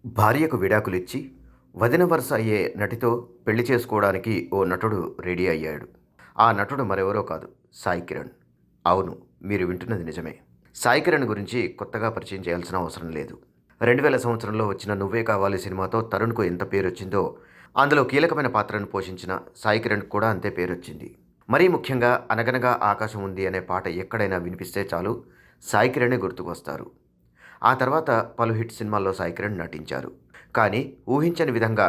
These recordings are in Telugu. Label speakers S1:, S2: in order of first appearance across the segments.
S1: భార్యకు విడాకులిచ్చి, వదిన వరుస అయ్యే నటితో పెళ్లి చేసుకోవడానికి ఓ నటుడు రెడీ అయ్యాడు. ఆ నటుడు మరెవరో కాదు, సాయి కిరణ్. అవును, మీరు వింటున్నది నిజమే. సాయి కిరణ్ గురించి కొత్తగా పరిచయం చేయాల్సిన అవసరం లేదు. 2000 సంవత్సరంలో వచ్చిన 'నువ్వే కావాలి' సినిమాతో తరుణ్‌కు ఎంత పేరొచ్చిందో, అందులో కీలకమైన పాత్రను పోషించిన సాయి కిరణ్‌కి కూడా అంతే పేరొచ్చింది. మరీ ముఖ్యంగా 'అనగనగా ఆకాశం ఉంది' అనే పాట ఎక్కడైనా వినిపిస్తే చాలు సాయి కిరణే గుర్తుకొస్తారు. ఆ తర్వాత పలు హిట్ సినిమాల్లో సాయి కిరణ్ నటించారు. కానీ ఊహించని విధంగా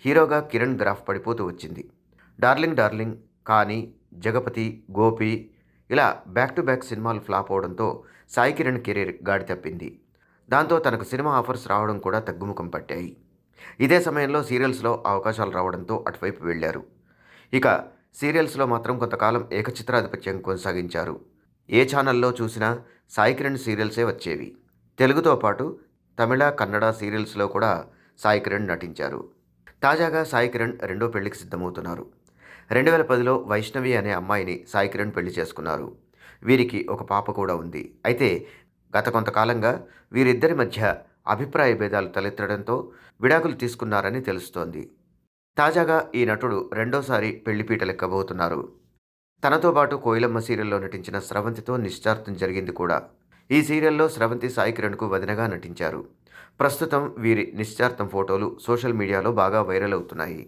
S1: హీరోగా కిరణ్ గ్రాఫ్ పడిపోతూ వచ్చింది. 'డార్లింగ్ డార్లింగ్', 'కానీ', 'జగపతి', 'గోపి' ఇలా బ్యాక్ టు బ్యాక్ సినిమాలు ఫ్లాప్ అవడంతో సాయి కిరణ్ కెరీర్ గాడి తప్పింది. దాంతో తనకు సినిమా ఆఫర్స్ రావడం కూడా తగ్గుముఖం పట్టాయి. ఇదే సమయంలో సీరియల్స్‌లో అవకాశాలు రావడంతో అటువైపు వెళ్లారు. ఇక సీరియల్స్‌లో మాత్రం కొంతకాలం ఏకఛత్రాధిపత్యం కొనసాగించారు. ఏ ఛానల్‌లో చూసినా సాయి కిరణ్ సీరియల్సే వచ్చేవి. తెలుగుతో పాటు తమిళ, కన్నడ సీరియల్స్‌లో కూడా సాయి కిరణ్ నటించారు. తాజాగా సాయి కిరణ్ రెండో పెళ్లికి సిద్ధమవుతున్నారు. 2010లో వైష్ణవి అనే అమ్మాయిని సాయి కిరణ్ పెళ్లి చేసుకున్నారు. వీరికి ఒక పాప కూడా ఉంది. అయితే గత కొంతకాలంగా వీరిద్దరి మధ్య అభిప్రాయ భేదాలు తలెత్తడంతో విడాకులు తీసుకున్నారని తెలుస్తోంది. తాజాగా ఈ నటుడు రెండోసారి పెళ్లిపీటలెక్కబోతున్నారు. తనతో పాటు 'కోయిలమ్మ' సీరియల్‌లో నటించిన స్రవంతితో నిశ్చితార్థం జరిగింది కూడా. ఈ సీరియల్‌లో స్రవంతి సాయి కిరణ్‌కు వదినగా నటించారు. ప్రస్తుతం వీరి నిశ్చితార్థం ఫోటోలు సోషల్ మీడియాలో బాగా వైరల్ అవుతున్నాయి.